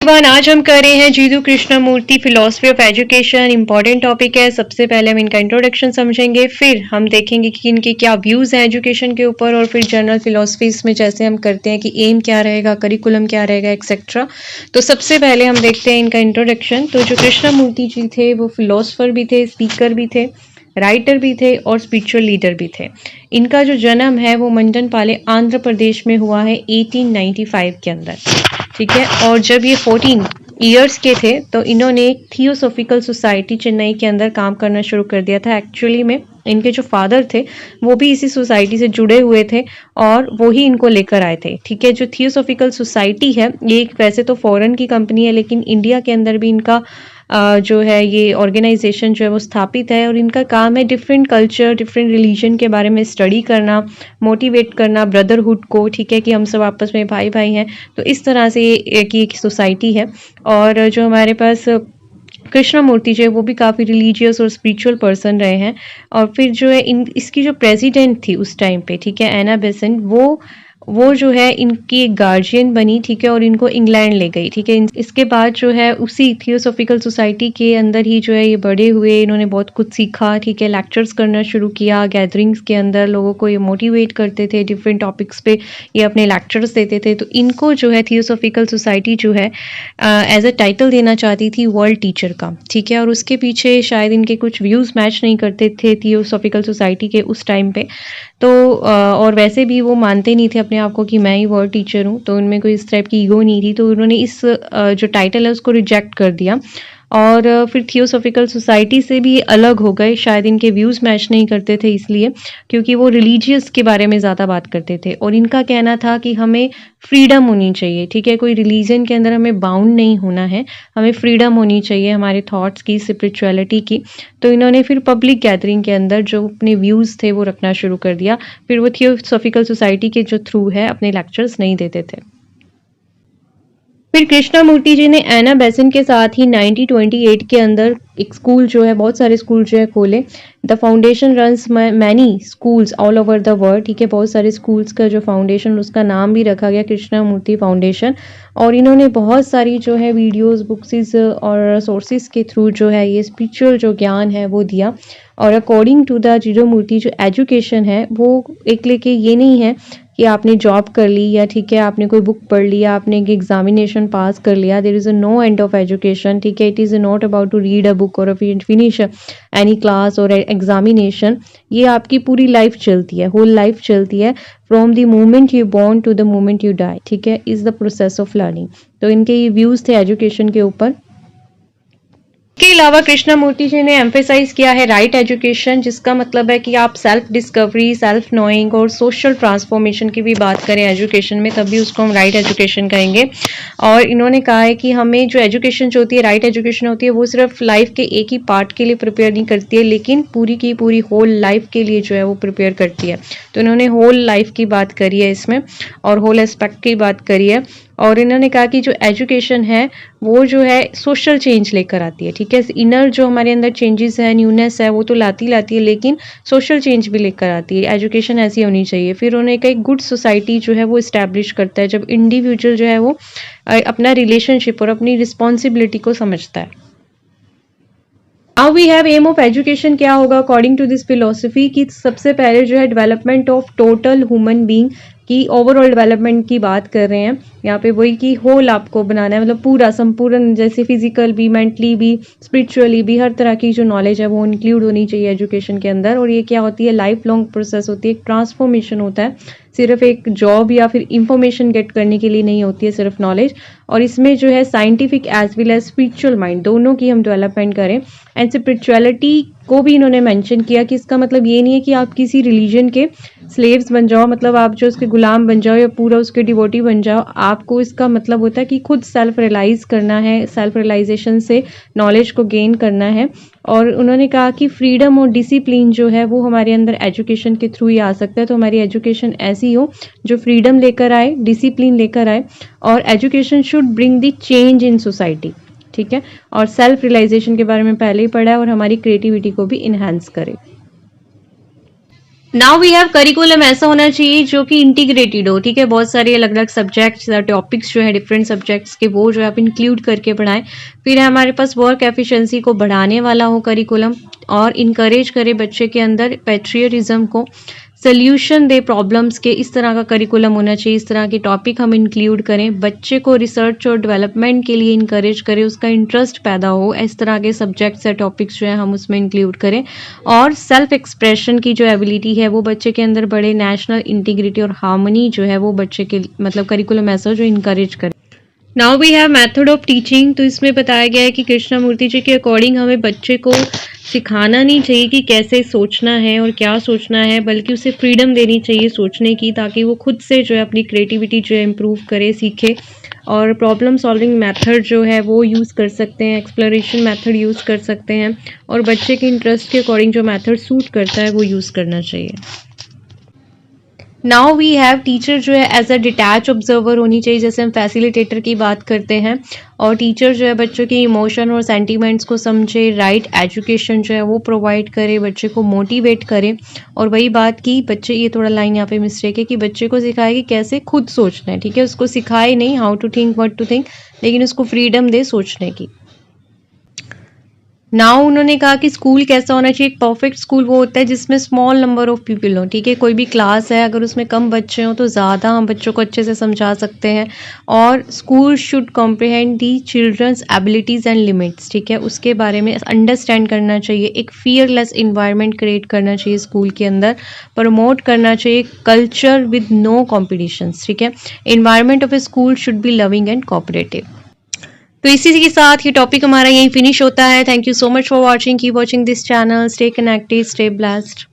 आज हम कर रहे हैं Jiddu Krishnamurti philosophy of education. Important topic है। सबसे पहले हम इनका इंट्रोडक्शन समझेंगे, फिर हम देखेंगे कि इनके क्या व्यूज हैं एजुकेशन के ऊपर, और फिर जनरल फिलॉसफीज में जैसे हम करते हैं कि एम क्या रहेगा, करिकुलम क्या रहेगा, एक्सेट्रा। तो सबसे पहले हम देखते हैं इनका इंट्रोडक्शन। तो जो कृष्णमूर्ति जी थे वो फिलोसफर भी थे, स्पीकर भी थे, राइटर भी थे और स्पिरिचुअल लीडर भी थे। इनका जो जन्म है वो मंडनपाले आंध्र प्रदेश में हुआ है 1895 के अंदर, ठीक है। और जब ये 14 ईयर्स के थे तो इन्होंने एक थियोसॉफिकल सोसाइटी चेन्नई के अंदर काम करना शुरू कर दिया था। एक्चुअली में इनके जो फादर थे वो भी इसी सोसाइटी से जुड़े हुए थे और वो ही इनको लेकर आए थे, ठीक है। जो थियोसॉफिकल सोसाइटी है ये वैसे तो फॉरेन की कंपनी है, लेकिन इंडिया के अंदर भी इनका जो है ये ऑर्गेनाइजेशन जो है वो स्थापित है। और इनका काम है डिफरेंट कल्चर, डिफरेंट रिलीजन के बारे में स्टडी करना, मोटिवेट करना ब्रदरहुड को, ठीक है, कि हम सब आपस में भाई भाई हैं। तो इस तरह से ये एक सोसाइटी है। और जो हमारे पास कृष्णमूर्ति जो है वो भी काफ़ी रिलीजियस और स्पिरिचुअल पर्सन रहे हैं। और फिर जो है इसकी जो प्रेसिडेंट थी उस टाइम पे, ठीक है, एना बेसेंट, वो जो है इनकी एक गार्जियन बनी, ठीक है, और इनको इंग्लैंड ले गई, ठीक है। इसके बाद जो है उसी थियोसॉफिकल सोसाइटी के अंदर ही जो है ये बड़े हुए, इन्होंने बहुत कुछ सीखा, ठीक है। लेक्चर्स करना शुरू किया, गैदरिंग्स के अंदर लोगों को ये मोटिवेट करते थे, डिफरेंट टॉपिक्स पे ये अपने लेक्चर्स देते थे। तो इनको जो है थियोसॉफिकल सोसाइटी जो है एज अ टाइटल देना चाहती थी वर्ल्ड टीचर का, ठीक है। और उसके पीछे शायद इनके कुछ व्यूज़ मैच नहीं करते थे थियोसॉफिकल सोसाइटी के उस टाइम पे। तो और वैसे भी वो मानते नहीं थे अपने आप को कि मैं ही वर्ल्ड टीचर हूँ, तो उनमें कोई इस टाइप की ईगो नहीं थी। तो उन्होंने इस जो टाइटल है उसको रिजेक्ट कर दिया और फिर थियोसॉफिकल सोसाइटी से भी अलग हो गए। शायद इनके व्यूज़ मैच नहीं करते थे इसलिए, क्योंकि वो रिलीजियस के बारे में ज़्यादा बात करते थे। और इनका कहना था कि हमें फ्रीडम होनी चाहिए, ठीक है, कोई रिलीजन के अंदर हमें बाउंड नहीं होना है, हमें फ्रीडम होनी चाहिए हमारे थॉट्स की, स्पिरिचुअलिटी की। तो इन्होंने फिर पब्लिक गैदरिंग के अंदर जो अपने व्यूज़ थे वो रखना शुरू कर दिया। फिर वो थियोसॉफिकल सोसाइटी के जो थ्रू है अपने लेक्चर्स नहीं देते थे। फिर कृष्णमूर्ति जी ने एना बेसेंट के साथ ही 1928 के अंदर एक स्कूल जो है, बहुत सारे स्कूल जो है खोले। The foundation runs many schools all over the world, ठीक है। बहुत सारे स्कूल्स का जो फाउंडेशन, उसका नाम भी रखा गया कृष्णमूर्ति फाउंडेशन। और इन्होंने बहुत सारी जो है वीडियोस, बुक्स और सोर्सेज के थ्रू जो है ये स्पिरिचुअल जो ज्ञान है वो दिया। और अकॉर्डिंग टू द जीरोमूर्ति जो एजुकेशन है वो एक लेके ये नहीं है कि आपने जॉब कर ली या, ठीक है, आपने कोई बुक पढ़ लिया, आपने एक एग्जामिनेशन पास कर लिया। There is a no end of education, ठीक है। It is not about to read a book और फिनिश एनी क्लास और एग्जामिनेशन। ये आपकी पूरी लाइफ चलती है, होल लाइफ चलती है, from the moment you born to the moment you die, ठीक है, is the process of learning. तो इनके ये व्यूज़ थे एजुकेशन के ऊपर। इसके अलावा कृष्णमूर्ति जी ने एम्फेसाइज किया है राइट एजुकेशन, जिसका मतलब है कि आप सेल्फ डिस्कवरी, सेल्फ नोइंग और सोशल ट्रांसफॉर्मेशन की भी बात करें एजुकेशन में, तभी उसको हम राइट एजुकेशन कहेंगे। और इन्होंने कहा है कि हमें जो एजुकेशन जो होती है, राइट एजुकेशन होती है, वो सिर्फ लाइफ के एक ही पार्ट के लिए प्रिपेयर नहीं करती है, लेकिन पूरी की पूरी होल लाइफ के लिए जो है वो प्रिपेयर करती है। तो इन्होंने होल लाइफ की बात करी है इसमें और होल एस्पेक्ट की बात करी है। और इन्होंने कहा कि जो एजुकेशन है वो जो है सोशल चेंज लेकर आती है, ठीक है। इनर जो हमारे अंदर चेंजेस है, न्यूनेस है, वो तो लाती है, लेकिन सोशल चेंज भी लेकर आती है। एजुकेशन ऐसी होनी चाहिए। फिर उन्होंने कहा एक गुड सोसाइटी जो है वो इस्टेब्लिश करता है जब इंडिविजुअल जो है वो अपना रिलेशनशिप और अपनी रिस्पॉन्सिबिलिटी को समझता है। Now we have aim of education क्या होगा अकॉर्डिंग टू दिस फिलोसफी, कि सबसे पहले जो है development of total human being की ओवरऑल डेवलपमेंट की बात कर रहे हैं यहाँ पे। वही कि होल आपको बनाना है, मतलब पूरा संपूर्ण, जैसे फिजिकल भी, मेंटली भी, स्पिरिचुअली भी, हर तरह की जो नॉलेज है वो इंक्लूड होनी चाहिए एजुकेशन के अंदर। और ये क्या होती है, लाइफ लॉन्ग प्रोसेस होती है, एक ट्रांसफॉर्मेशन होता है, सिर्फ एक जॉब या फिर इंफॉर्मेशन गेट करने के लिए नहीं होती है सिर्फ नॉलेज। और इसमें जो है scientific as well as spiritual mind दोनों की हम डेवलपमेंट करें। एंड स्पिरिचुअलिटी को भी इन्होंने मेंशन किया कि इसका मतलब ये नहीं है कि आप किसी रिलीजन के स्लेव्स बन जाओ, मतलब आप जो उसके गुलाम बन जाओ या पूरा उसके डिवोटी बन जाओ। आपको इसका मतलब होता है कि खुद सेल्फ रियलाइज करना है, सेल्फ रियलाइजेशन से नॉलेज को गेन करना है। और उन्होंने कहा कि फ्रीडम और डिसिप्लिन जो है वो हमारे अंदर एजुकेशन के थ्रू ही आ सकता है। तो हमारी एजुकेशन ऐसी हो जो फ्रीडम लेकर आए, डिसिप्लिन लेकर आए, और education should bring the change in society, ठीक है। और सेल्फ रियलाइजेशन के बारे में पहले ही पढ़ा है, और हमारी क्रिएटिविटी को भी इन्हांस करे। नाउ वी हैव करिकुलम ऐसा होना चाहिए जो कि इंटीग्रेटेड हो, ठीक है। बहुत सारे अलग अलग सब्जेक्ट्स या टॉपिक्स जो है डिफरेंट सब्जेक्ट्स के, वो जो है आप इंक्लूड करके पढ़ाएं। फिर हमारे पास वर्क एफिशिएंसी को बढ़ाने वाला हो करिकुलम, और इनकरेज करे बच्चे के अंदर पैट्रियटिज्म को, सोल्यूशन दे प्रॉब्लम्स के, इस तरह का करिकुलम होना चाहिए। इस तरह के टॉपिक हम इंक्लूड करें, बच्चे को रिसर्च और डेवलपमेंट के लिए इनकरेज करें, उसका इंटरेस्ट पैदा हो, इस तरह के सब्जेक्ट्स या टॉपिक्स जो है हम उसमें इंक्लूड करें। और सेल्फ एक्सप्रेशन की जो एबिलिटी है वो बच्चे के अंदर बढ़े, नेशनल इंटीग्रिटी और हार्मनी जो है वो बच्चे के मतलब करिकुलम ऐसा जो इनकरेज करे। Now we have method of teaching. तो इसमें बताया गया है कि कृष्णमूर्ति जी के अकॉर्डिंग हमें बच्चे को सिखाना नहीं चाहिए कि कैसे सोचना है और क्या सोचना है, बल्कि उसे फ्रीडम देनी चाहिए सोचने की, ताकि वो खुद से जो है अपनी क्रिएटिविटी जो है इम्प्रूव करे, सीखे। और प्रॉब्लम सॉल्विंग मेथड जो है वो यूज़ कर सकते हैं, एक्सप्लोरेशन मेथड यूज़ कर सकते हैं, और बच्चे के इंटरेस्ट के अकॉर्डिंग जो मेथड सूट करता है वो यूज़ करना चाहिए। नाउ वी हैव टीचर जो है एज अ डिटैच ऑब्जर्वर होनी चाहिए, जैसे हम फैसिलिटेटर की बात करते हैं। और टीचर जो है बच्चों के इमोशन और सेंटीमेंट्स को समझे, राइट एजुकेशन जो है वो प्रोवाइड करे, बच्चे को मोटिवेट करे। और वही बात की बच्चे, ये थोड़ा लाइन यहाँ पे मिस्टेक है कि बच्चे को सिखाए कि कैसे खुद सोचना है, ठीक है। उसको सिखाए नहीं how to think, what to think, लेकिन उसको फ्रीडम दे सोचने की। नाउ उन्होंने कहा कि स्कूल कैसा होना चाहिए। एक परफेक्ट स्कूल वो होता है जिसमें स्मॉल नंबर ऑफ पीपल हो, ठीक है। कोई भी क्लास है अगर उसमें कम बच्चे हों तो ज़्यादा हम बच्चों को अच्छे से समझा सकते हैं। और school should comprehend the children's abilities and limits, ठीक है। उसके बारे में अंडरस्टैंड करना चाहिए। एक फियरलेस इन्वायरमेंट क्रिएट करना चाहिए स्कूल के अंदर। प्रमोट करना चाहिए कल्चर विद नो कॉम्पिटिशन्स, ठीक है। Environment of A school should be loving and cooperative. तो इसी के साथ ये टॉपिक हमारा यहीं फिनिश होता है। Thank you so much for watching, keep watching this channel, stay connected, stay blessed.